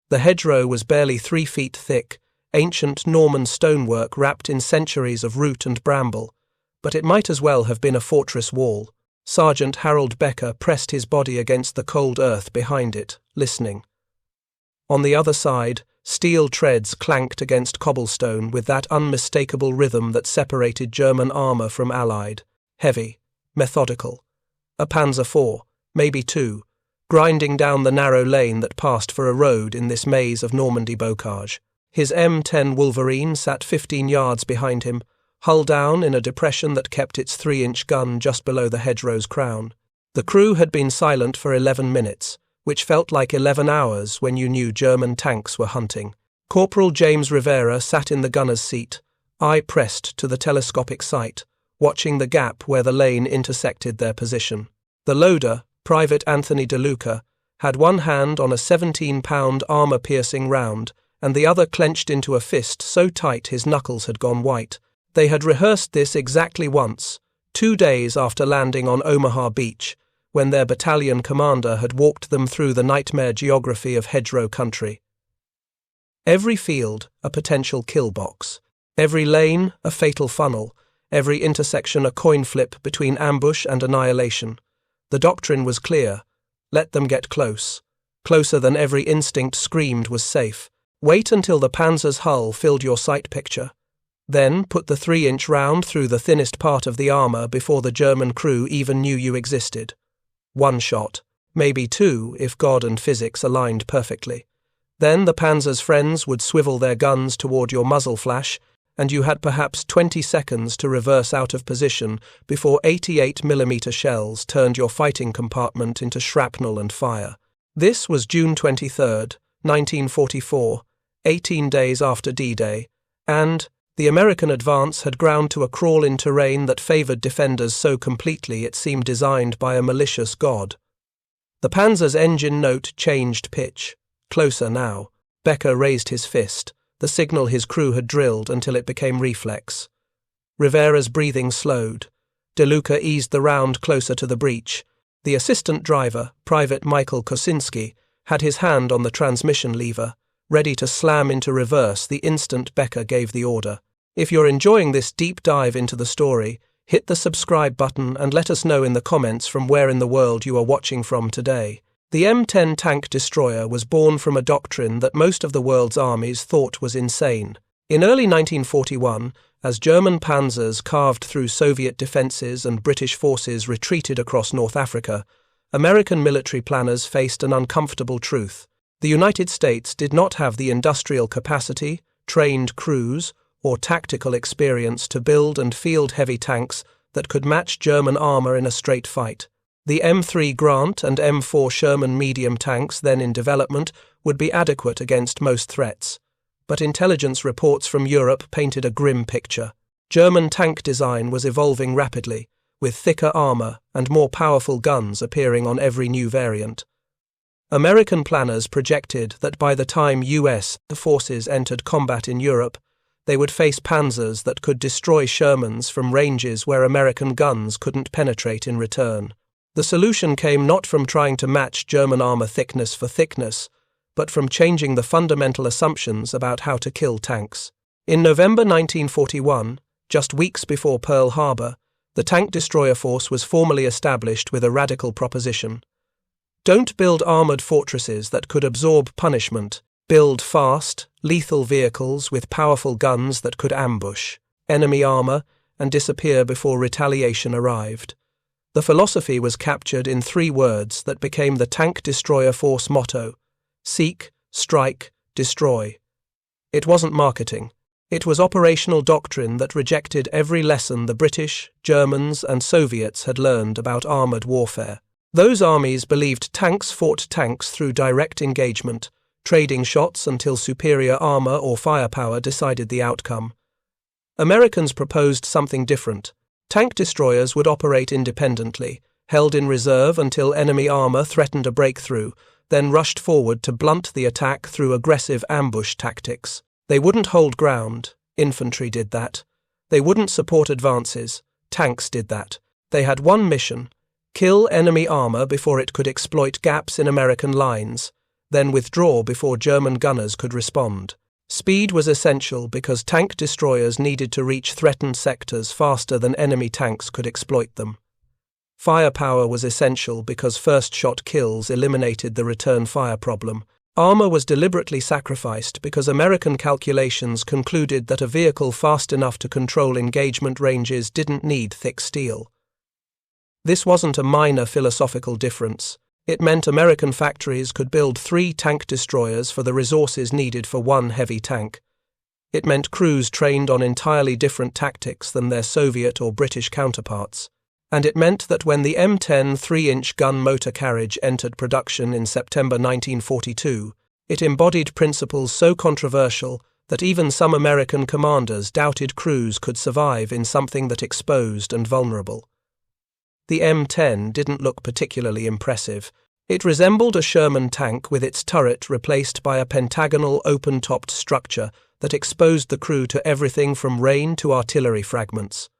The hedgerow was barely 3 feet thick, ancient Norman stonework wrapped in centuries of root and bramble, but it might as well have been a fortress wall. Sergeant Harold Becker pressed his body against the cold earth behind it, listening. On the other side, steel treads clanked against cobblestone with that unmistakable rhythm that separated German armour from Allied. Heavy, methodical. A Panzer IV, maybe 2, grinding down the narrow lane that passed for a road in this maze of Normandy bocage. His M10 Wolverine sat 15 yards behind him, hull down in a depression that kept its 3-inch gun just below the hedgerow's crown. The crew had been silent for 11 minutes, which felt like 11 hours when you knew German tanks were hunting. Corporal James Rivera sat in the gunner's seat, eye pressed to the telescopic sight, watching the gap where the lane intersected their position. The loader, Private Anthony DeLuca, had one hand on a 17-pound armour-piercing round and the other clenched into a fist so tight his knuckles had gone white. They had rehearsed this exactly once, 2 days after landing on Omaha Beach, when their battalion commander had walked them through the nightmare geography of hedgerow country. Every field a potential kill box, every lane a fatal funnel, every intersection a coin flip between ambush and annihilation. The doctrine was clear. Let them get close. Closer than every instinct screamed was safe. Wait until the Panzer's hull filled your sight picture. Then put the 3-inch round through the thinnest part of the armour before the German crew even knew you existed. 1 shot, maybe 2 if God and physics aligned perfectly. Then the Panzer's friends would swivel their guns toward your muzzle flash, and you had perhaps 20 seconds to reverse out of position before 88mm shells turned your fighting compartment into shrapnel and fire. This was June 23rd, 1944, 18 days after D-Day, and the American advance had ground to a crawl in terrain that favoured defenders so completely it seemed designed by a malicious god. The Panzer's engine note changed pitch. Closer now. Becker raised his fist, the signal his crew had drilled until it became reflex. Rivera's breathing slowed. DeLuca eased the round closer to the breech. The assistant driver, Private Michael Kosinski, had his hand on the transmission lever, ready to slam into reverse the instant Becker gave the order. If you're enjoying this deep dive into the story, hit the subscribe button and let us know in the comments from where in the world you are watching from today. The M10 tank destroyer was born from a doctrine that most of the world's armies thought was insane. In early 1941, as German Panzers carved through Soviet defences and British forces retreated across North Africa, American military planners faced an uncomfortable truth. The United States did not have the industrial capacity, trained crews, or tactical experience to build and field heavy tanks that could match German armour in a straight fight. The M3 Grant and M4 Sherman medium tanks then in development would be adequate against most threats, but intelligence reports from Europe painted a grim picture. German tank design was evolving rapidly, with thicker armour and more powerful guns appearing on every new variant. American planners projected that by the time US forces entered combat in Europe, they would face Panzers that could destroy Shermans from ranges where American guns couldn't penetrate in return. The solution came not from trying to match German armour thickness for thickness, but from changing the fundamental assumptions about how to kill tanks. In November 1941, just weeks before Pearl Harbor, the tank destroyer force was formally established with a radical proposition. Don't build armoured fortresses that could absorb punishment. Build fast, lethal vehicles with powerful guns that could ambush enemy armour and disappear before retaliation arrived. The philosophy was captured in 3 words that became the tank destroyer force motto: seek, strike, destroy. It wasn't marketing. It was operational doctrine that rejected every lesson the British, Germans, and Soviets had learned about armoured warfare. Those armies believed tanks fought tanks through direct engagement, trading shots until superior armour or firepower decided the outcome. Americans proposed something different. Tank destroyers would operate independently, held in reserve until enemy armour threatened a breakthrough, then rushed forward to blunt the attack through aggressive ambush tactics. They wouldn't hold ground. Infantry did that. They wouldn't support advances. Tanks did that. They had one mission: kill enemy armour before it could exploit gaps in American lines. then withdraw before German gunners could respond. Speed was essential because tank destroyers needed to reach threatened sectors faster than enemy tanks could exploit them. Firepower was essential because first-shot kills eliminated the return fire problem. Armor was deliberately sacrificed because American calculations concluded that a vehicle fast enough to control engagement ranges didn't need thick steel. This wasn't a minor philosophical difference. It meant American factories could build 3 tank destroyers for the resources needed for 1 heavy tank. It meant crews trained on entirely different tactics than their Soviet or British counterparts. And it meant that when the M10 3-inch gun motor carriage entered production in September 1942, it embodied principles so controversial that even some American commanders doubted crews could survive in something that exposed and vulnerable. The M10 didn't look particularly impressive. It resembled a Sherman tank with its turret replaced by a pentagonal open-topped structure that exposed the crew to everything from rain to artillery fragments.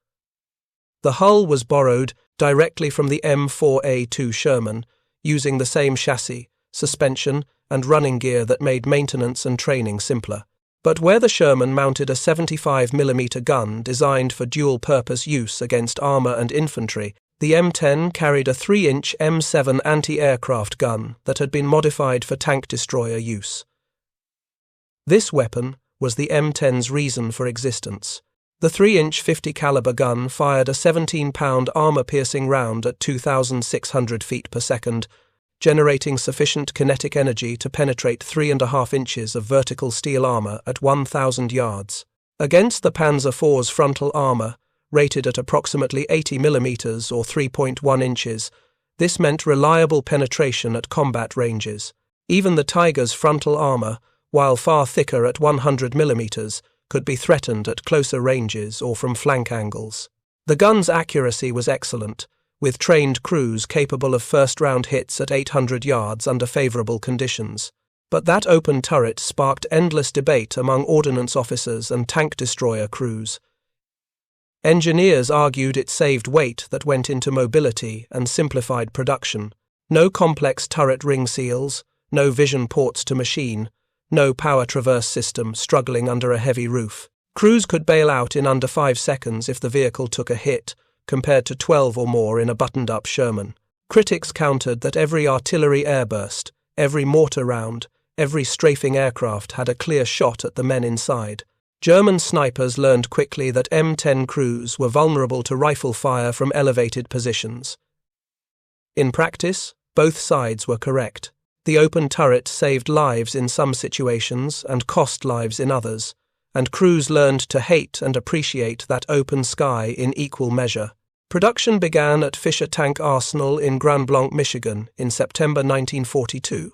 The hull was borrowed directly from the M4A2 Sherman, using the same chassis, suspension, and running gear that made maintenance and training simpler. But where the Sherman mounted a 75mm gun designed for dual-purpose use against armor and infantry, the M10 carried a 3-inch M7 anti-aircraft gun that had been modified for tank destroyer use. This weapon was the M10's reason for existence. The 3-inch 50-caliber gun fired a 17-pound armor-piercing round at 2,600 feet per second, generating sufficient kinetic energy to penetrate 3.5 inches of vertical steel armor at 1,000 yards. Against the Panzer IV's frontal armor, rated at approximately 80mm or 3.1 inches, this meant reliable penetration at combat ranges. Even the Tiger's frontal armor, while far thicker at 100mm, could be threatened at closer ranges or from flank angles. The gun's accuracy was excellent, with trained crews capable of first-round hits at 800 yards under favorable conditions. But that open turret sparked endless debate among ordnance officers and tank destroyer crews. Engineers argued it saved weight that went into mobility and simplified production. No complex turret ring seals, no vision ports to machine, no power traverse system struggling under a heavy roof. Crews could bail out in under 5 seconds if the vehicle took a hit, compared to 12 or more in a buttoned-up Sherman. Critics countered that every artillery airburst, every mortar round, every strafing aircraft had a clear shot at the men inside. German snipers learned quickly that M10 crews were vulnerable to rifle fire from elevated positions. In practice, both sides were correct. The open turret saved lives in some situations and cost lives in others, and crews learned to hate and appreciate that open sky in equal measure. Production began at Fisher Tank Arsenal in Grand Blanc, Michigan in September 1942.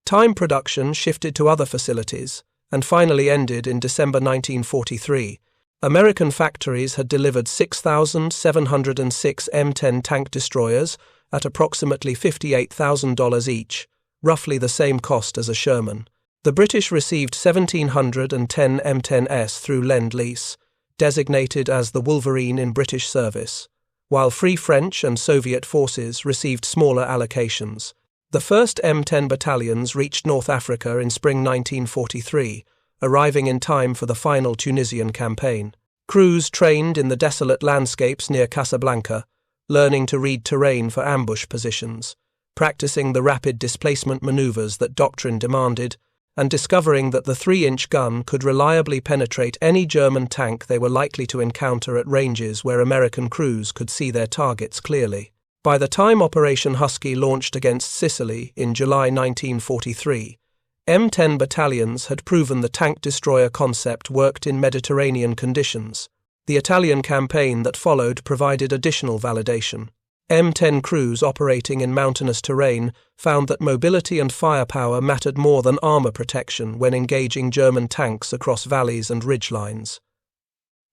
Time production shifted to other facilities and finally ended in December 1943. American factories had delivered 6,706 M10 tank destroyers at approximately $58,000 each, roughly the same cost as a Sherman. The British received 1,710 M10s through Lend-Lease, designated as the Wolverine in British service, while Free French and Soviet forces received smaller allocations. The first M10 battalions reached North Africa in spring 1943, arriving in time for the final Tunisian campaign. Crews trained in the desolate landscapes near Casablanca, learning to read terrain for ambush positions, practicing the rapid displacement maneuvers that doctrine demanded, and discovering that the 3-inch gun could reliably penetrate any German tank they were likely to encounter at ranges where American crews could see their targets clearly. By the time Operation Husky launched against Sicily in July 1943, M10 battalions had proven the tank destroyer concept worked in Mediterranean conditions. The Italian campaign that followed provided additional validation. M10 crews operating in mountainous terrain found that mobility and firepower mattered more than armor protection when engaging German tanks across valleys and ridgelines.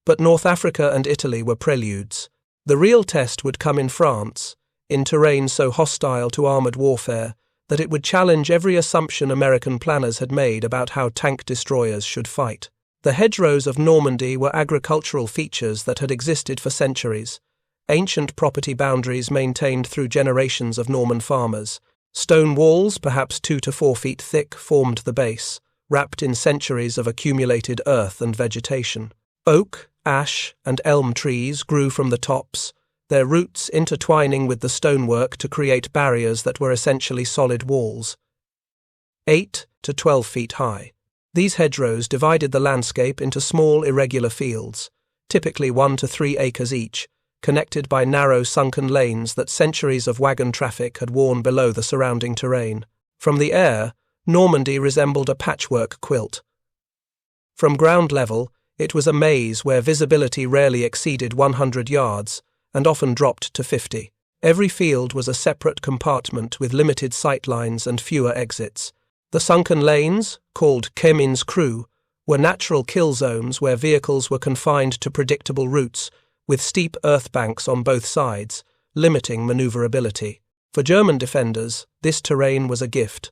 But North Africa and Italy were preludes. The real test would come in France, in terrain so hostile to armored warfare that it would challenge every assumption American planners had made about how tank destroyers should fight. The hedgerows of Normandy were agricultural features that had existed for centuries, ancient property boundaries maintained through generations of Norman farmers. Stone walls, perhaps 2 to 4 feet thick, formed the base, wrapped in centuries of accumulated earth and vegetation. Oak, ash, and elm trees grew from the tops, their roots intertwining with the stonework to create barriers that were essentially solid walls, 8 to 12 feet high. These hedgerows divided the landscape into small, irregular fields, typically 1 to 3 acres each, connected by narrow sunken lanes that centuries of wagon traffic had worn below the surrounding terrain. From the air, Normandy resembled a patchwork quilt. From ground level, it was a maze where visibility rarely exceeded 100 yards, and often dropped to 50. Every field was a separate compartment with limited sightlines and fewer exits. The sunken lanes, called Chemin's Crew, were natural kill zones where vehicles were confined to predictable routes, with steep earth banks on both sides, limiting maneuverability. For German defenders, this terrain was a gift.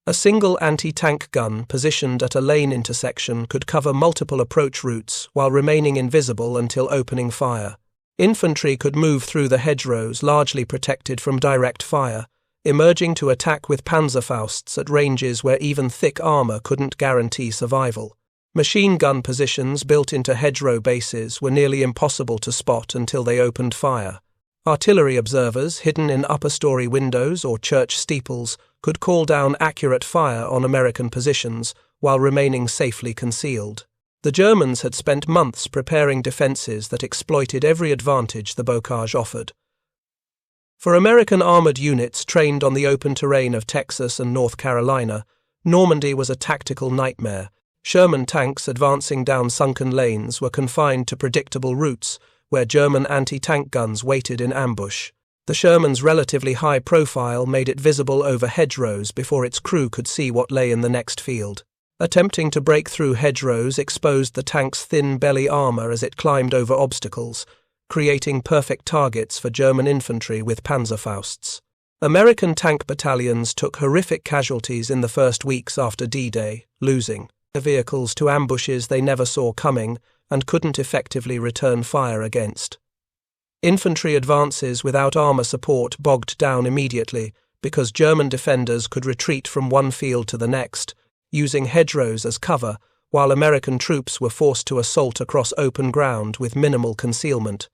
A single anti-tank gun positioned at a lane intersection could cover multiple approach routes while remaining invisible until opening fire. Infantry could move through the hedgerows largely protected from direct fire, emerging to attack with Panzerfausts at ranges where even thick armor couldn't guarantee survival. Machine gun positions built into hedgerow bases were nearly impossible to spot until they opened fire. Artillery observers, hidden in upper-story windows or church steeples, could call down accurate fire on American positions while remaining safely concealed. The Germans had spent months preparing defenses that exploited every advantage the bocage offered. For American armored units trained on the open terrain of Texas and North Carolina, Normandy was a tactical nightmare. Sherman tanks advancing down sunken lanes were confined to predictable routes where German anti-tank guns waited in ambush. The Sherman's relatively high profile made it visible over hedgerows before its crew could see what lay in the next field. Attempting to break through hedgerows exposed the tank's thin belly armor as it climbed over obstacles, creating perfect targets for German infantry with Panzerfausts. American tank battalions took horrific casualties in the first weeks after D-Day, losing vehicles to ambushes they never saw coming and couldn't effectively return fire against. Infantry advances without armor support bogged down immediately because German defenders could retreat from one field to the next, using hedgerows as cover, while American troops were forced to assault across open ground with minimal concealment.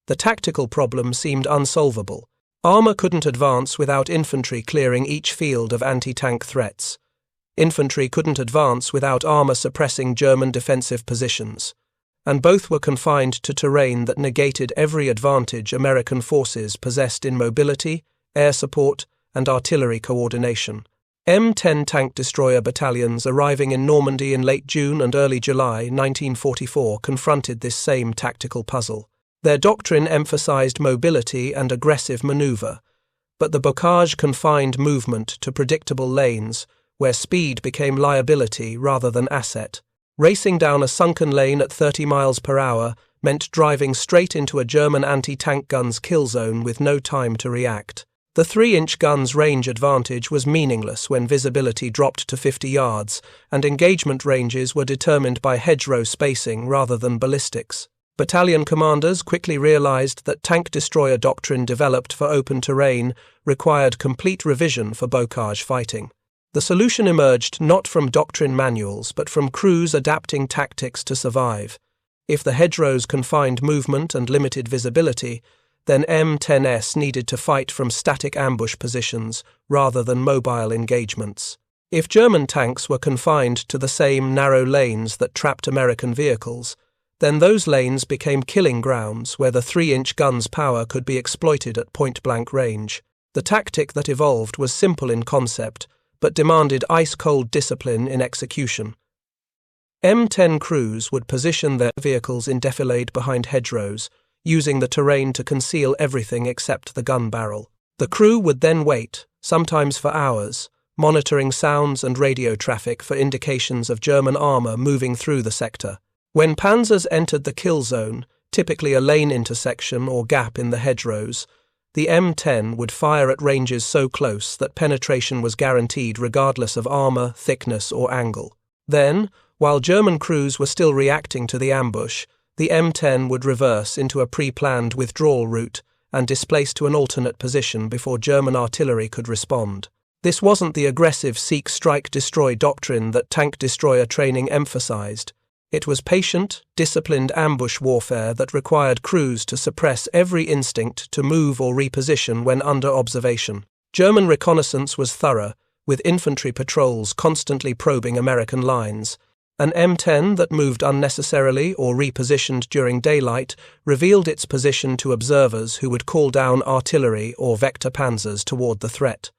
The tactical problem seemed unsolvable. Armor couldn't advance without infantry clearing each field of anti-tank threats. Infantry couldn't advance without armor suppressing German defensive positions, and both were confined to terrain that negated every advantage American forces possessed in mobility, air support, and artillery coordination. M10 tank destroyer battalions arriving in Normandy in late June and early July 1944 confronted this same tactical puzzle. Their doctrine emphasized mobility and aggressive maneuver, but the bocage confined movement to predictable lanes, where speed became liability rather than asset. Racing down a sunken lane at 30 miles per hour meant driving straight into a German anti-tank gun's kill zone with no time to react. The 3-inch gun's range advantage was meaningless when visibility dropped to 50 yards, and engagement ranges were determined by hedgerow spacing rather than ballistics. Battalion commanders quickly realized that tank destroyer doctrine developed for open terrain required complete revision for bocage fighting. The solution emerged not from doctrine manuals but from crews adapting tactics to survive. If the hedgerows confined movement and limited visibility, then M10s needed to fight from static ambush positions rather than mobile engagements. If German tanks were confined to the same narrow lanes that trapped American vehicles, then those lanes became killing grounds where the 3-inch gun's power could be exploited at point-blank range. The tactic that evolved was simple in concept, but demanded ice-cold discipline in execution. M10 crews would position their vehicles in defilade behind hedgerows, using the terrain to conceal everything except the gun barrel. The crew would then wait, sometimes for hours, monitoring sounds and radio traffic for indications of German armor moving through the sector. When Panzers entered the kill zone, typically a lane intersection or gap in the hedgerows, the M10 would fire at ranges so close that penetration was guaranteed regardless of armor, thickness, or angle. Then, while German crews were still reacting to the ambush, the M10 would reverse into a pre-planned withdrawal route and displaced to an alternate position before German artillery could respond. This wasn't the aggressive seek, strike, destroy doctrine that tank destroyer training emphasized. It was patient, disciplined ambush warfare that required crews to suppress every instinct to move or reposition when under observation. German reconnaissance was thorough, with infantry patrols constantly probing American lines. An M10 that moved unnecessarily or repositioned during daylight revealed its position to observers who would call down artillery or vector panzers toward the threat.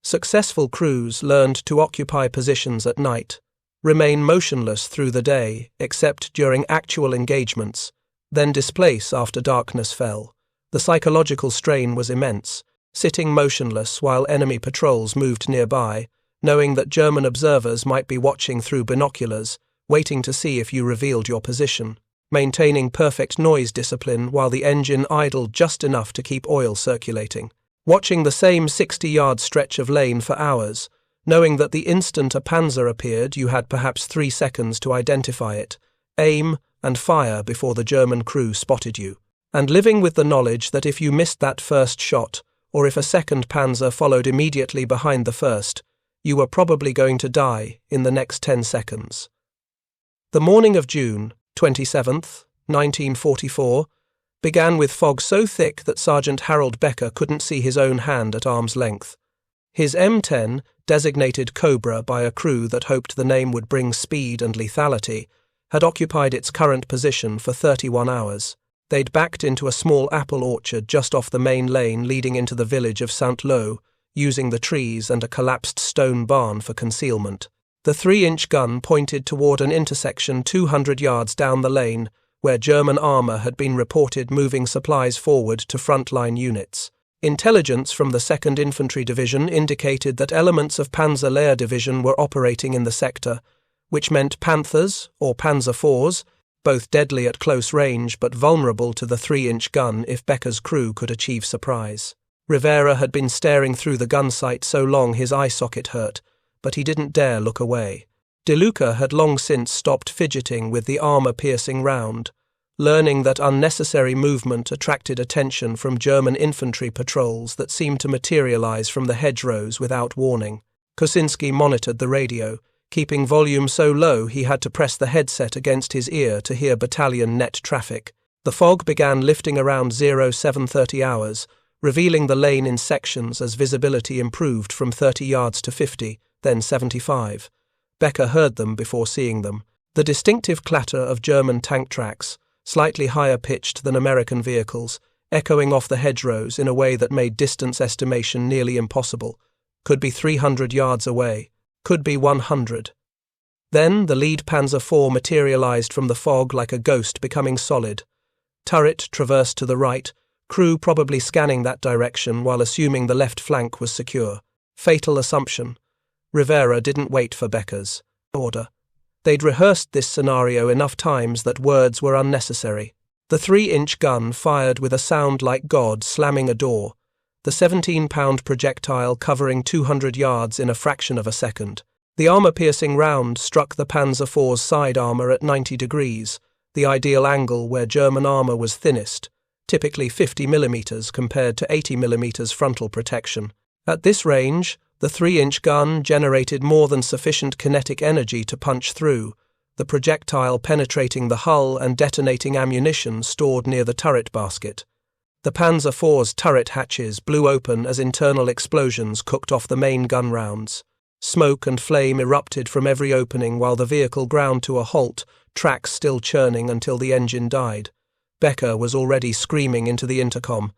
Successful crews learned to occupy positions at night, remain motionless through the day except during actual engagements, then displace after darkness fell. The psychological strain was immense, sitting motionless while enemy patrols moved nearby, knowing that German observers might be watching through binoculars, waiting to see if you revealed your position, maintaining perfect noise discipline while the engine idled just enough to keep oil circulating, watching the same 60-yard stretch of lane for hours, knowing that the instant a panzer appeared you had perhaps 3 seconds to identify it, aim, and fire before the German crew spotted you, and living with the knowledge that if you missed that first shot, or if a second panzer followed immediately behind the first, you were probably going to die in the next 10 seconds. The morning of June 27th, 1944, began with fog so thick that Sergeant Harold Becker couldn't see his own hand at arm's length. His M10, designated Cobra by a crew that hoped the name would bring speed and lethality, had occupied its current position for 31 hours. They'd backed into a small apple orchard just off the main lane leading into the village of Saint-Lô, using the trees and a collapsed stone barn for concealment. The 3-inch gun pointed toward an intersection 200 yards down the lane, where German armour had been reported moving supplies forward to frontline units. Intelligence from the 2nd Infantry Division indicated that elements of Panzer Lehr Division were operating in the sector, which meant Panthers, or Panzer IVs, both deadly at close range but vulnerable to the 3-inch gun if Becker's crew could achieve surprise. Rivera had been staring through the gun sight so long his eye socket hurt, but he didn't dare look away. De Luca had long since stopped fidgeting with the armour-piercing round, learning that unnecessary movement attracted attention from German infantry patrols that seemed to materialize from the hedgerows without warning. Kosinski monitored the radio, keeping volume so low he had to press the headset against his ear to hear battalion net traffic. The fog began lifting around 0730 hours, revealing the lane in sections as visibility improved from 30 yards to 50, then 75. Becker heard them before seeing them. The distinctive clatter of German tank tracks, slightly higher pitched than American vehicles, echoing off the hedgerows in a way that made distance estimation nearly impossible. Could be 300 yards away. Could be 100. Then the lead Panzer IV materialized from the fog like a ghost becoming solid. Turret traversed to the right, crew probably scanning that direction while assuming the left flank was secure. Fatal assumption. Rivera didn't wait for Becker's order. They'd rehearsed this scenario enough times that words were unnecessary. The 3-inch gun fired with a sound like God slamming a door, the 17-pound projectile covering 200 yards in a fraction of a second. The armour-piercing round struck the Panzer IV's side armour at 90 degrees, the ideal angle where German armour was thinnest, typically 50 mm compared to 80 mm frontal protection. At this range, the 3-inch gun generated more than sufficient kinetic energy to punch through, the projectile penetrating the hull and detonating ammunition stored near the turret basket. The Panzer IV's turret hatches blew open as internal explosions cooked off the main gun rounds. Smoke and flame erupted from every opening while the vehicle ground to a halt, tracks still churning until the engine died. Becker was already screaming into the intercom.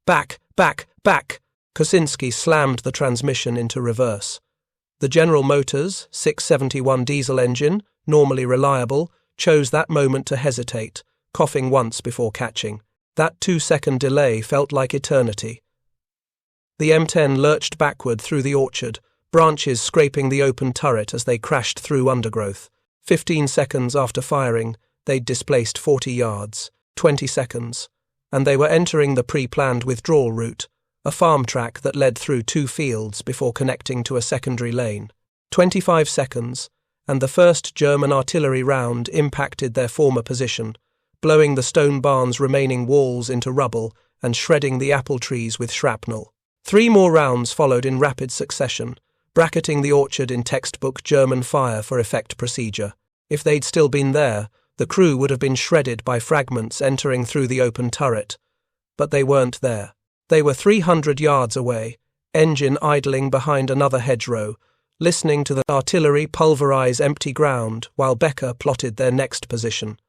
"Back! Back! Back!" Kosinski slammed the transmission into reverse. The General Motors 671 diesel engine, normally reliable, chose that moment to hesitate, coughing once before catching. That 2-second delay felt like eternity. The M10 lurched backward through the orchard, branches scraping the open turret as they crashed through undergrowth. 15 seconds after firing, they'd displaced 40 yards. 20 seconds, and they were entering the pre-planned withdrawal route, a farm track that led through 2 fields before connecting to a secondary lane. 25 seconds, and the first German artillery round impacted their former position, blowing the stone barn's remaining walls into rubble and shredding the apple trees with shrapnel. 3 more rounds followed in rapid succession, bracketing the orchard in textbook German fire for effect procedure. If they'd still been there, the crew would have been shredded by fragments entering through the open turret. But they weren't there. They were 300 yards away, engine idling behind another hedgerow, listening to the artillery pulverize empty ground while Becker plotted their next position.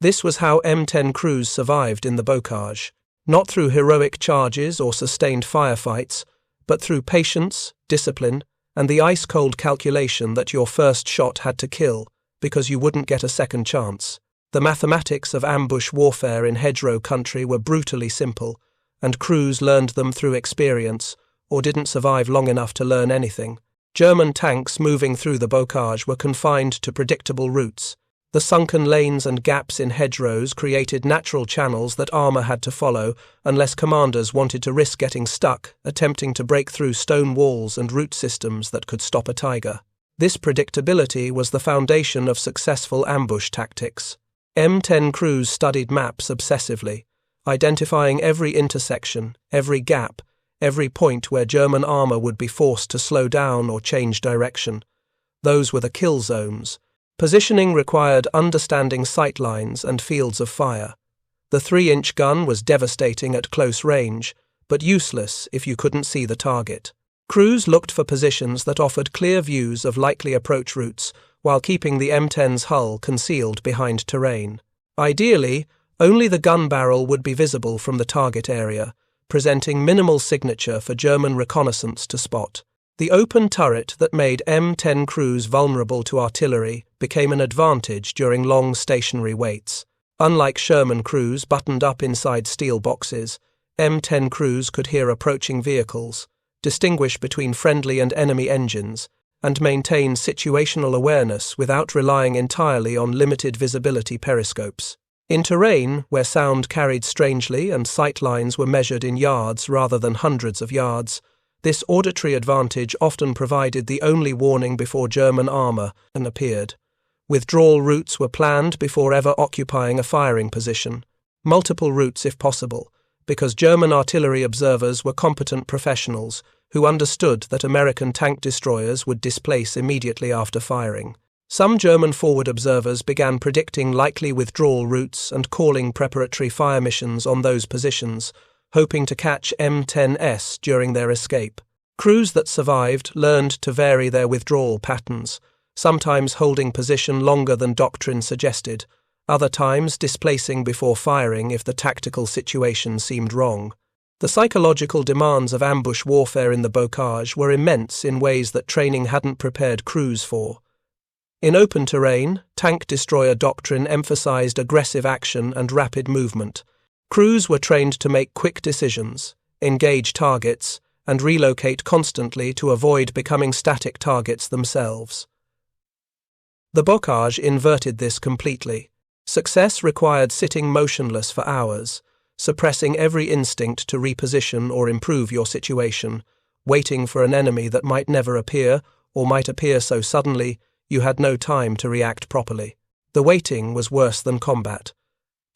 This was how M10 crews survived in the bocage, not through heroic charges or sustained firefights, but through patience, discipline, and the ice-cold calculation that your first shot had to kill because you wouldn't get a second chance. The mathematics of ambush warfare in hedgerow country were brutally simple, and crews learned them through experience, or didn't survive long enough to learn anything. German tanks moving through the bocage were confined to predictable routes. The sunken lanes and gaps in hedgerows created natural channels that armour had to follow unless commanders wanted to risk getting stuck attempting to break through stone walls and route systems that could stop a tiger. This predictability was the foundation of successful ambush tactics. M10 crews studied maps obsessively, identifying every intersection, every gap, every point where German armour would be forced to slow down or change direction. Those were the kill zones. Positioning required understanding sight lines and fields of fire. The 3-inch gun was devastating at close range, but useless if you couldn't see the target. Crews looked for positions that offered clear views of likely approach routes while keeping the M10's hull concealed behind terrain. Ideally, only the gun barrel would be visible from the target area, presenting minimal signature for German reconnaissance to spot. The open turret that made M10 crews vulnerable to artillery became an advantage during long stationary waits. Unlike Sherman crews buttoned up inside steel boxes, M10 crews could hear approaching vehicles, distinguish between friendly and enemy engines, and maintain situational awareness without relying entirely on limited visibility periscopes. In terrain, where sound carried strangely and sight lines were measured in yards rather than hundreds of yards, this auditory advantage often provided the only warning before German armour appeared. Withdrawal routes were planned before ever occupying a firing position, multiple routes if possible, because German artillery observers were competent professionals who understood that American tank destroyers would displace immediately after firing. Some German forward observers began predicting likely withdrawal routes and calling preparatory fire missions on those positions, hoping to catch M10s during their escape. Crews that survived learned to vary their withdrawal patterns, sometimes holding position longer than doctrine suggested, other times displacing before firing if the tactical situation seemed wrong. The psychological demands of ambush warfare in the bocage were immense in ways that training hadn't prepared crews for. In open terrain, tank destroyer doctrine emphasized aggressive action and rapid movement. Crews were trained to make quick decisions, engage targets, and relocate constantly to avoid becoming static targets themselves. The bocage inverted this completely. Success required sitting motionless for hours, suppressing every instinct to reposition or improve your situation, waiting for an enemy that might never appear or might appear so suddenly you had no time to react properly. The waiting was worse than combat.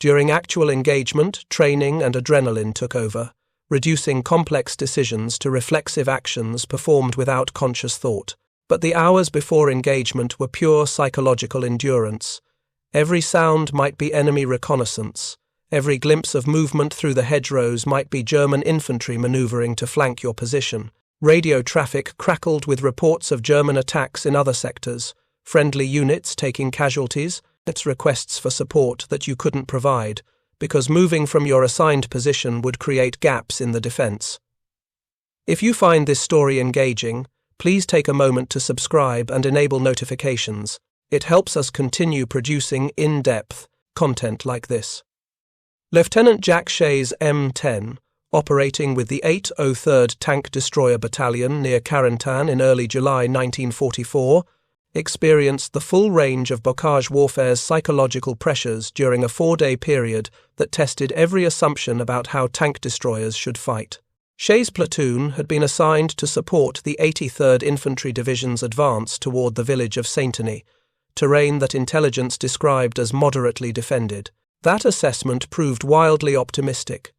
During actual engagement, training and adrenaline took over, reducing complex decisions to reflexive actions performed without conscious thought. But the hours before engagement were pure psychological endurance. Every sound might be enemy reconnaissance. Every glimpse of movement through the hedgerows might be German infantry maneuvering to flank your position. Radio traffic crackled with reports of German attacks in other sectors, friendly units taking casualties, its requests for support that you couldn't provide, because moving from your assigned position would create gaps in the defense. If you find this story engaging, please take a moment to subscribe and enable notifications. It helps us continue producing in-depth content like this. Lieutenant Jack Shay's M10, operating with the 803rd Tank Destroyer Battalion near Carentan in early July 1944, experienced the full range of bocage warfare's psychological pressures during a 4-day period that tested every assumption about how tank destroyers should fight. Shay's platoon had been assigned to support the 83rd Infantry Division's advance toward the village of Saintany, terrain that intelligence described as moderately defended. That assessment proved wildly optimistic,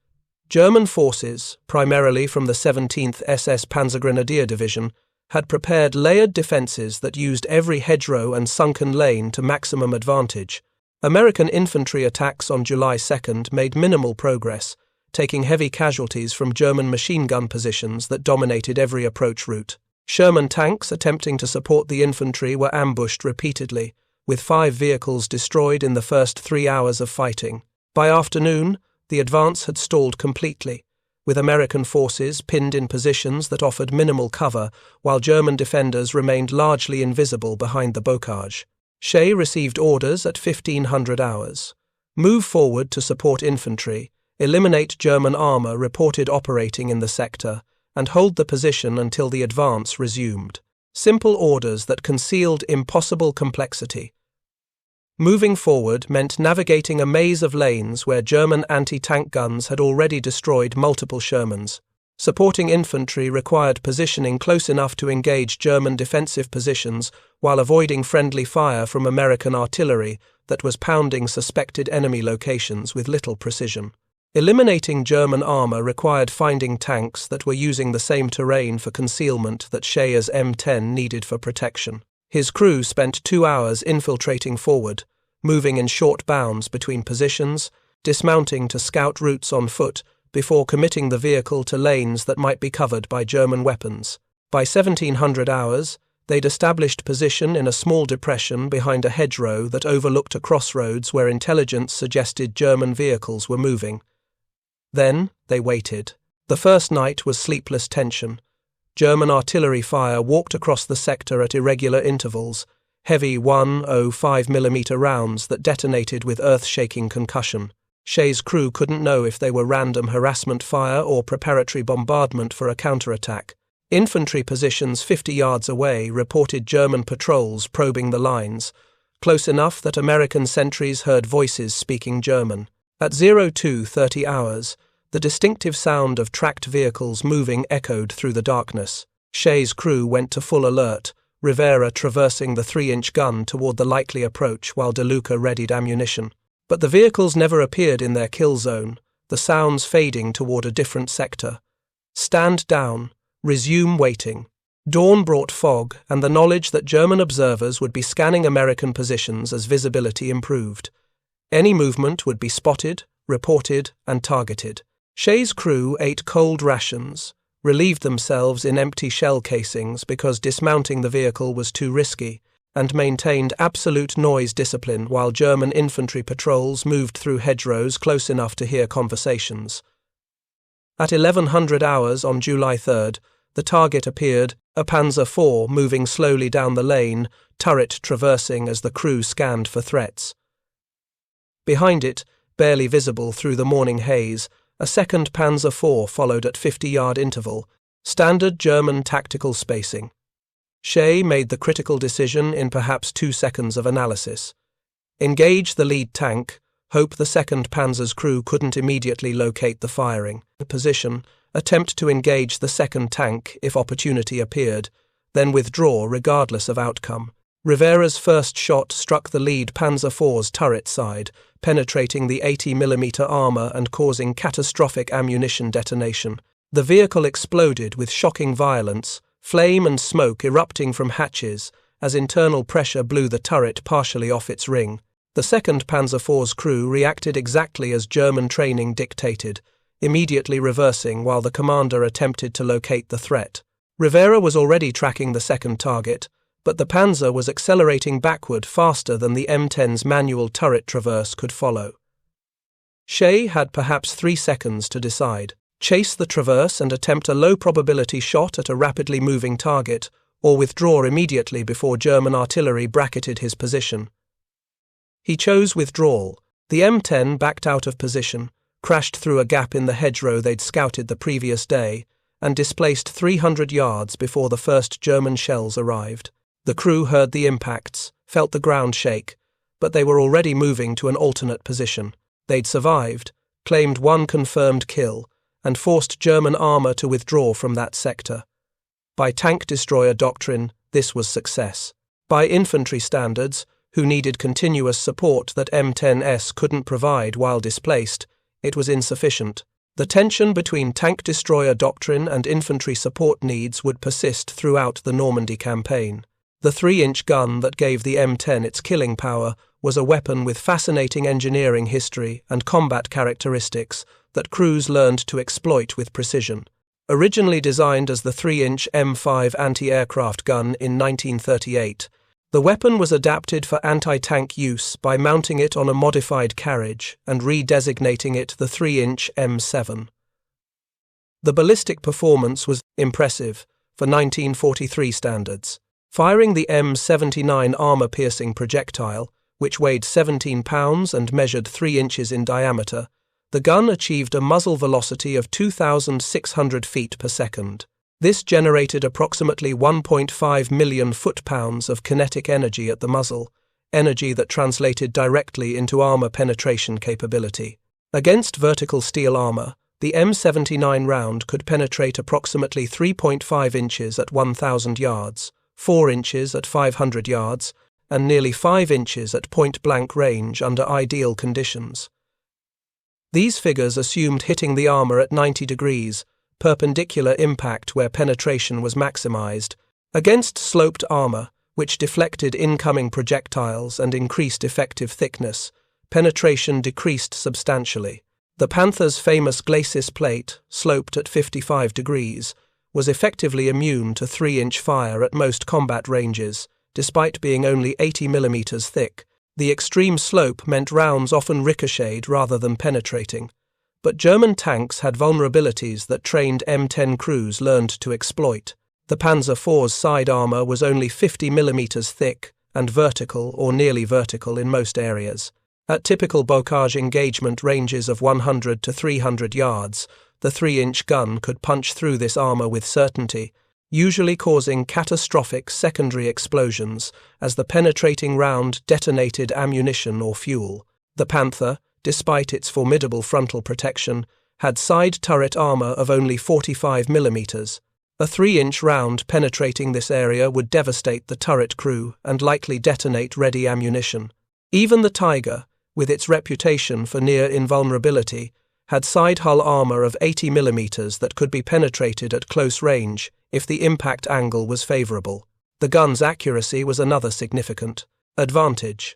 German forces, primarily from the 17th SS Panzergrenadier Division, had prepared layered defences that used every hedgerow and sunken lane to maximum advantage. American infantry attacks on July 2nd made minimal progress, taking heavy casualties from German machine gun positions that dominated every approach route. Sherman tanks attempting to support the infantry were ambushed repeatedly, with 5 vehicles destroyed in the first 3 hours of fighting. By afternoon, the advance had stalled completely, with American forces pinned in positions that offered minimal cover, while German defenders remained largely invisible behind the bocage. Shea received orders at 1500 hours. Move forward to support infantry, eliminate German armour reported operating in the sector, and hold the position until the advance resumed. Simple orders that concealed impossible complexity. Moving forward meant navigating a maze of lanes where German anti-tank guns had already destroyed multiple Shermans. Supporting infantry required positioning close enough to engage German defensive positions while avoiding friendly fire from American artillery that was pounding suspected enemy locations with little precision. Eliminating German armour required finding tanks that were using the same terrain for concealment that Shea's M10 needed for protection. His crew spent 2 hours infiltrating forward, moving in short bounds between positions, dismounting to scout routes on foot before committing the vehicle to lanes that might be covered by German weapons. By 1700 hours, they'd established position in a small depression behind a hedgerow that overlooked a crossroads where intelligence suggested German vehicles were moving. Then they waited. The first night was sleepless tension. German artillery fire walked across the sector at irregular intervals, heavy 105mm rounds that detonated with earth-shaking concussion. Shea's crew couldn't know if they were random harassment fire or preparatory bombardment for a counterattack. Infantry positions 50 yards away reported German patrols probing the lines, close enough that American sentries heard voices speaking German. At 02:30 hours, the distinctive sound of tracked vehicles moving echoed through the darkness. Shea's crew went to full alert, Rivera traversing the 3-inch gun toward the likely approach while De Luca readied ammunition. But the vehicles never appeared in their kill zone, the sounds fading toward a different sector. Stand down. Resume waiting. Dawn brought fog and the knowledge that German observers would be scanning American positions as visibility improved. Any movement would be spotted, reported, and targeted. Shea's crew ate cold rations, relieved themselves in empty shell casings because dismounting the vehicle was too risky, and maintained absolute noise discipline while German infantry patrols moved through hedgerows close enough to hear conversations. At 1100 hours on July 3rd, the target appeared, a Panzer IV moving slowly down the lane, turret traversing as the crew scanned for threats. Behind it, barely visible through the morning haze, a second Panzer IV followed at 50-yard interval, standard German tactical spacing. Shea made the critical decision in perhaps 2 seconds of analysis. Engage the lead tank, hope the second Panzer's crew couldn't immediately locate the firing position, attempt to engage the second tank if opportunity appeared, then withdraw regardless of outcome. Rivera's first shot struck the lead Panzer IV's turret side, penetrating the 80mm armour and causing catastrophic ammunition detonation. The vehicle exploded with shocking violence, flame and smoke erupting from hatches as internal pressure blew the turret partially off its ring. The second Panzer IV's crew reacted exactly as German training dictated, immediately reversing while the commander attempted to locate the threat. Rivera was already tracking the second target, but the Panzer was accelerating backward faster than the M10's manual turret traverse could follow. Shea had perhaps 3 seconds to decide: chase the traverse and attempt a low-probability shot at a rapidly moving target, or withdraw immediately before German artillery bracketed his position. He chose withdrawal. The M10 backed out of position, crashed through a gap in the hedgerow they'd scouted the previous day, and displaced 300 yards before the first German shells arrived. The crew heard the impacts, felt the ground shake, but they were already moving to an alternate position. They'd survived, claimed 1 confirmed kill, and forced German armour to withdraw from that sector. By tank destroyer doctrine, this was success. By infantry standards, who needed continuous support that M10s couldn't provide while displaced, it was insufficient. The tension between tank destroyer doctrine and infantry support needs would persist throughout the Normandy campaign. The 3-inch gun that gave the M10 its killing power was a weapon with fascinating engineering history and combat characteristics that crews learned to exploit with precision. Originally designed as the 3-inch M5 anti-aircraft gun in 1938, the weapon was adapted for anti-tank use by mounting it on a modified carriage and redesignating it the 3-inch M7. The ballistic performance was impressive for 1943 standards. Firing the M79 armor-piercing projectile, which weighed 17 pounds and measured 3 inches in diameter, the gun achieved a muzzle velocity of 2,600 feet per second. This generated approximately 1.5 million foot-pounds of kinetic energy at the muzzle, energy that translated directly into armor penetration capability. Against vertical steel armor, the M79 round could penetrate approximately 3.5 inches at 1,000 yards, 4 inches at 500 yards, and nearly 5 inches at point-blank range under ideal conditions. These figures assumed hitting the armor at 90 degrees, perpendicular impact where penetration was maximized. Against sloped armor, which deflected incoming projectiles and increased effective thickness, penetration decreased substantially. The Panther's famous glacis plate, sloped at 55 degrees, was effectively immune to 3-inch fire at most combat ranges, despite being only 80 millimeters thick. The extreme slope meant rounds often ricocheted rather than penetrating. But German tanks had vulnerabilities that trained M10 crews learned to exploit. The Panzer IV's side armor was only 50 millimeters thick and vertical or nearly vertical in most areas. At typical bocage engagement ranges of 100 to 300 yards, the 3-inch gun could punch through this armor with certainty, usually causing catastrophic secondary explosions as the penetrating round detonated ammunition or fuel. The Panther, despite its formidable frontal protection, had side turret armor of only 45 millimeters. A 3-inch round penetrating this area would devastate the turret crew and likely detonate ready ammunition. Even the Tiger, with its reputation for near invulnerability, had side hull armor of 80 millimeters that could be penetrated at close range if the impact angle was favorable. The gun's accuracy was another significant advantage.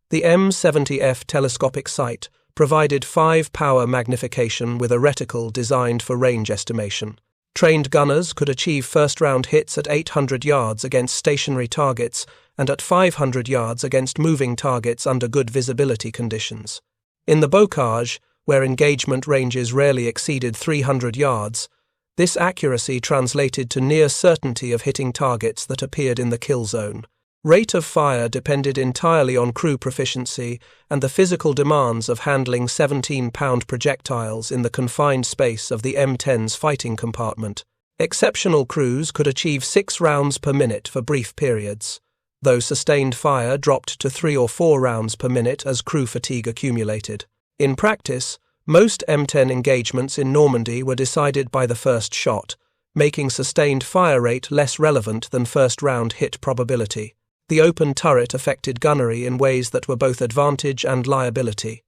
The M70F telescopic sight provided 5-power magnification with a reticle designed for range estimation. Trained gunners could achieve first-round hits at 800 yards against stationary targets and at 500 yards against moving targets under good visibility conditions. In the bocage, where engagement ranges rarely exceeded 300 yards, this accuracy translated to near certainty of hitting targets that appeared in the kill zone. Rate of fire depended entirely on crew proficiency and the physical demands of handling 17-pound projectiles in the confined space of the M10's fighting compartment. Exceptional crews could achieve 6 rounds per minute for brief periods, though sustained fire dropped to 3 or 4 rounds per minute as crew fatigue accumulated. In practice, most M10 engagements in Normandy were decided by the first shot, making sustained fire rate less relevant than first-round hit probability. The open turret affected gunnery in ways that were both advantage and liability.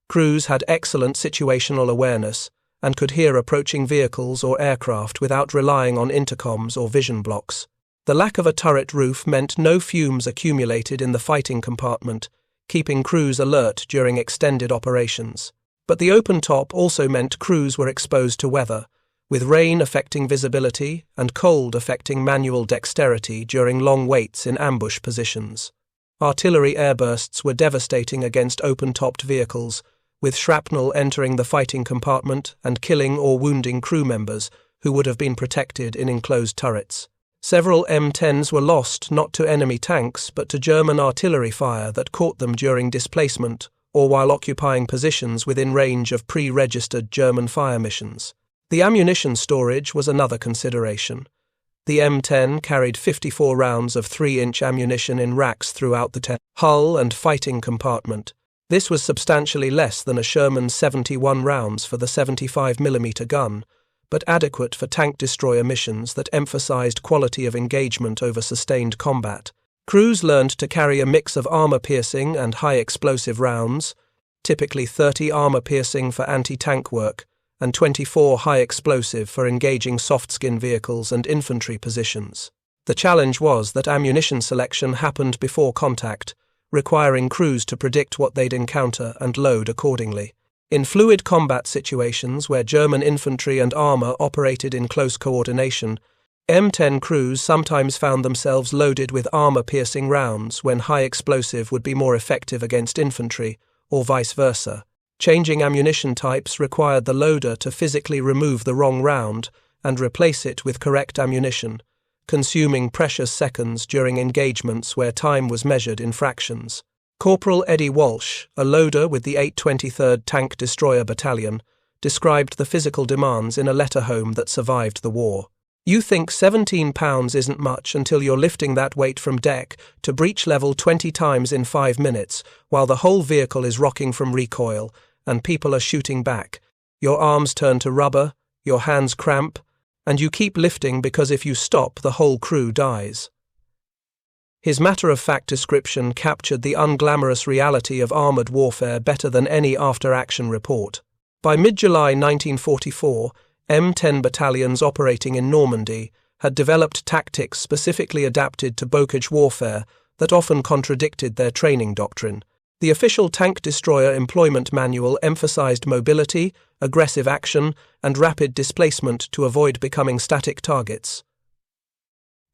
Crews had excellent situational awareness and could hear approaching vehicles or aircraft without relying on intercoms or vision blocks. The lack of a turret roof meant no fumes accumulated in the fighting compartment, keeping crews alert during extended operations. But the open top also meant crews were exposed to weather, with rain affecting visibility and cold affecting manual dexterity during long waits in ambush positions. Artillery airbursts were devastating against open-topped vehicles, with shrapnel entering the fighting compartment and killing or wounding crew members who would have been protected in enclosed turrets. Several M10s were lost not to enemy tanks but to German artillery fire that caught them during displacement or while occupying positions within range of pre-registered German fire missions. The ammunition storage was another consideration. The M10 carried 54 rounds of 3-inch ammunition in racks throughout the hull and fighting compartment. This was substantially less than a Sherman's 71 rounds for the 75mm gun, but adequate for tank destroyer missions that emphasized quality of engagement over sustained combat. Crews learned to carry a mix of armor-piercing and high-explosive rounds, typically 30 armor-piercing for anti-tank work, and 24 high explosive for engaging soft-skin vehicles and infantry positions. The challenge was that ammunition selection happened before contact, requiring crews to predict what they'd encounter and load accordingly. In fluid combat situations where German infantry and armor operated in close coordination, M10 crews sometimes found themselves loaded with armor-piercing rounds when high explosive would be more effective against infantry, or vice versa. Changing ammunition types required the loader to physically remove the wrong round and replace it with correct ammunition, consuming precious seconds during engagements where time was measured in fractions. Corporal Eddie Walsh, a loader with the 823rd Tank Destroyer Battalion, described the physical demands in a letter home that survived the war. "You think 17 pounds isn't much until you're lifting that weight from deck to breach level 20 times in 5 minutes, while the whole vehicle is rocking from recoil, and people are shooting back. Your arms turn to rubber, your hands cramp, and you keep lifting because if you stop, the whole crew dies." His matter-of-fact description captured the unglamorous reality of armoured warfare better than any after-action report. By mid-July 1944, M10 battalions operating in Normandy had developed tactics specifically adapted to bocage warfare that often contradicted their training doctrine. The official tank destroyer employment manual emphasized mobility, aggressive action, and rapid displacement to avoid becoming static targets.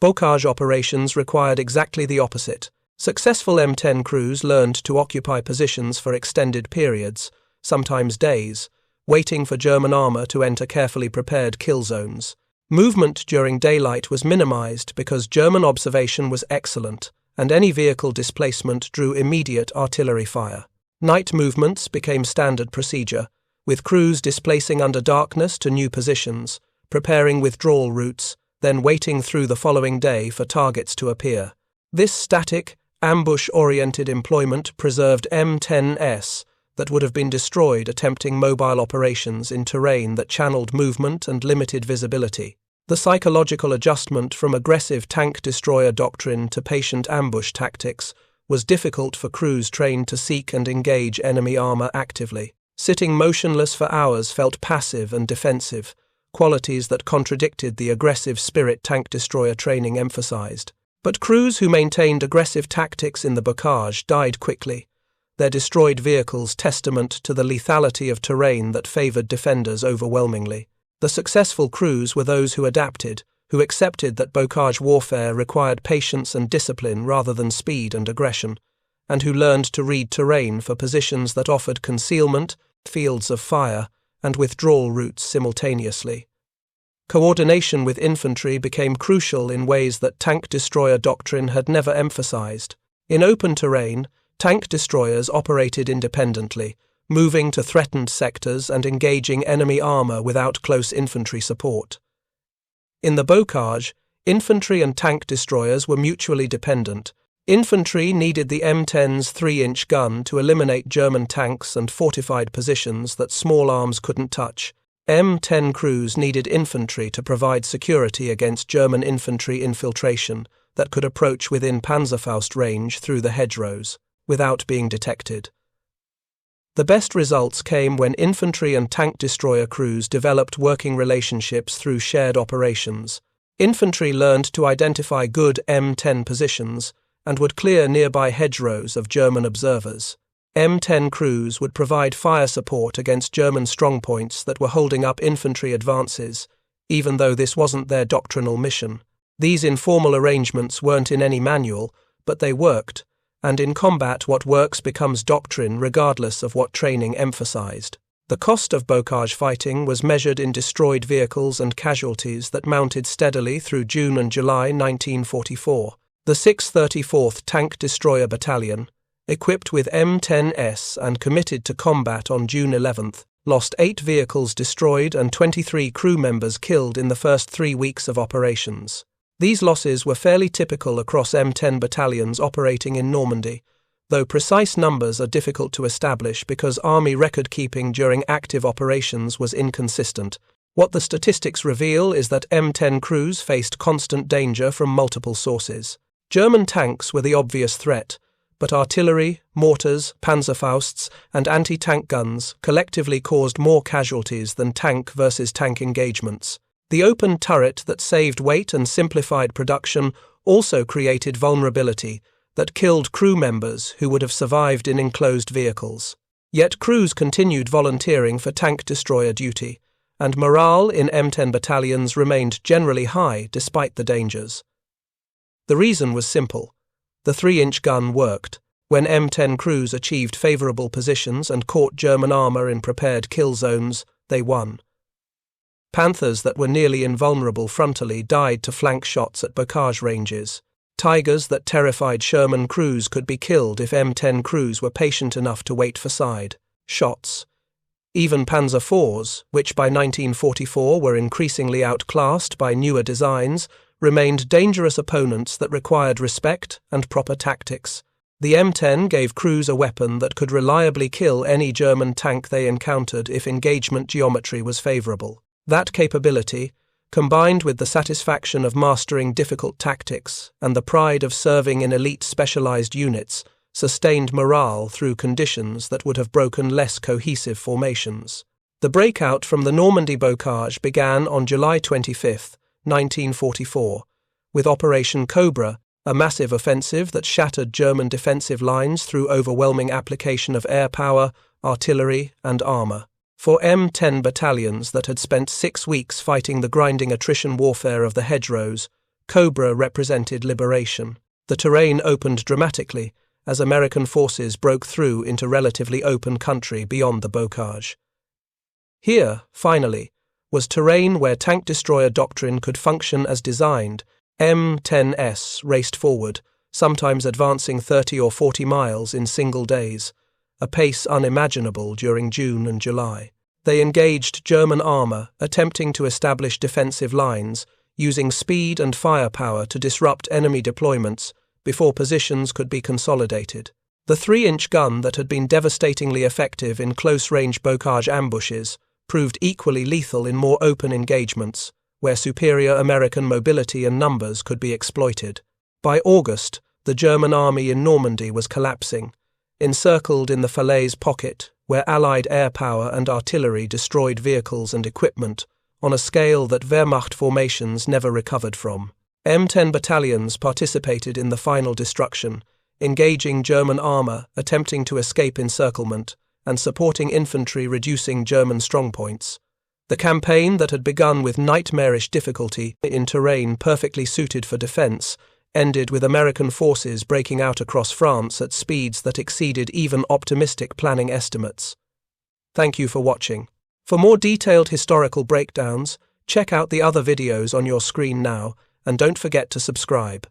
Bocage operations required exactly the opposite. Successful M10 crews learned to occupy positions for extended periods, sometimes days, waiting for German armor to enter carefully prepared kill zones. Movement during daylight was minimized because German observation was excellent, and any vehicle displacement drew immediate artillery fire. Night movements became standard procedure, with crews displacing under darkness to new positions, preparing withdrawal routes, then waiting through the following day for targets to appear. This static, ambush-oriented employment preserved M10s that would have been destroyed attempting mobile operations in terrain that channeled movement and limited visibility. The psychological adjustment from aggressive tank destroyer doctrine to patient ambush tactics was difficult for crews trained to seek and engage enemy armor actively. Sitting motionless for hours felt passive and defensive, qualities that contradicted the aggressive spirit tank destroyer training emphasized. But crews who maintained aggressive tactics in the bocage died quickly, their destroyed vehicles testament to the lethality of terrain that favored defenders overwhelmingly. The successful crews were those who adapted, who accepted that bocage warfare required patience and discipline rather than speed and aggression, and who learned to read terrain for positions that offered concealment, fields of fire, and withdrawal routes simultaneously. Coordination with infantry became crucial in ways that tank destroyer doctrine had never emphasized. In open terrain, tank destroyers operated independently, moving to threatened sectors and engaging enemy armor without close infantry support. In the bocage, infantry and tank destroyers were mutually dependent. Infantry needed the M10's 3-inch gun to eliminate German tanks and fortified positions that small arms couldn't touch. M10 crews needed infantry to provide security against German infantry infiltration that could approach within Panzerfaust range through the hedgerows, without being detected. The best results came when infantry and tank destroyer crews developed working relationships through shared operations. Infantry learned to identify good M10 positions and would clear nearby hedgerows of German observers. M10 crews would provide fire support against German strongpoints that were holding up infantry advances, even though this wasn't their doctrinal mission. These informal arrangements weren't in any manual, but they worked, and in combat what works becomes doctrine regardless of what training emphasized. The cost of bocage fighting was measured in destroyed vehicles and casualties that mounted steadily through June and July 1944. The 634th Tank Destroyer Battalion, equipped with M10s and committed to combat on June 11th, lost 8 vehicles destroyed and 23 crew members killed in the first 3 weeks of operations. These losses were fairly typical across M10 battalions operating in Normandy, though precise numbers are difficult to establish because Army record-keeping during active operations was inconsistent. What the statistics reveal is that M10 crews faced constant danger from multiple sources. German tanks were the obvious threat, but artillery, mortars, Panzerfausts, and anti-tank guns collectively caused more casualties than tank versus tank engagements. The open turret that saved weight and simplified production also created vulnerability that killed crew members who would have survived in enclosed vehicles. Yet crews continued volunteering for tank destroyer duty, and morale in M10 battalions remained generally high despite the dangers. The reason was simple. The 3-inch gun worked. When M10 crews achieved favourable positions and caught German armour in prepared kill zones, they won. Panthers that were nearly invulnerable frontally died to flank shots at bocage ranges. Tigers that terrified Sherman crews could be killed if M10 crews were patient enough to wait for side shots. Even Panzer IVs, which by 1944 were increasingly outclassed by newer designs, remained dangerous opponents that required respect and proper tactics. The M10 gave crews a weapon that could reliably kill any German tank they encountered if engagement geometry was favourable. That capability, combined with the satisfaction of mastering difficult tactics and the pride of serving in elite specialized units, sustained morale through conditions that would have broken less cohesive formations. The breakout from the Normandy bocage began on July 25, 1944, with Operation Cobra, a massive offensive that shattered German defensive lines through overwhelming application of air power, artillery, and armour. For M10 battalions that had spent 6 weeks fighting the grinding attrition warfare of the Hedgerows, Cobra represented liberation. The terrain opened dramatically as American forces broke through into relatively open country beyond the bocage. Here, finally, was terrain where tank destroyer doctrine could function as designed. M10s raced forward, sometimes advancing 30 or 40 miles in single days, a pace unimaginable during June and July. They engaged German armour, attempting to establish defensive lines, using speed and firepower to disrupt enemy deployments before positions could be consolidated. The 3-inch gun that had been devastatingly effective in close-range bocage ambushes proved equally lethal in more open engagements, where superior American mobility and numbers could be exploited. By August, the German army in Normandy was collapsing, encircled in the Falaise pocket, where Allied air power and artillery destroyed vehicles and equipment on a scale that Wehrmacht formations never recovered from. M10 battalions participated in the final destruction, engaging German armour, attempting to escape encirclement, and supporting infantry reducing German strongpoints. The campaign that had begun with nightmarish difficulty in terrain perfectly suited for defence ended with American forces breaking out across France at speeds that exceeded even optimistic planning estimates. Thank you for watching. For more detailed historical breakdowns, check out the other videos on your screen now, and don't forget to subscribe.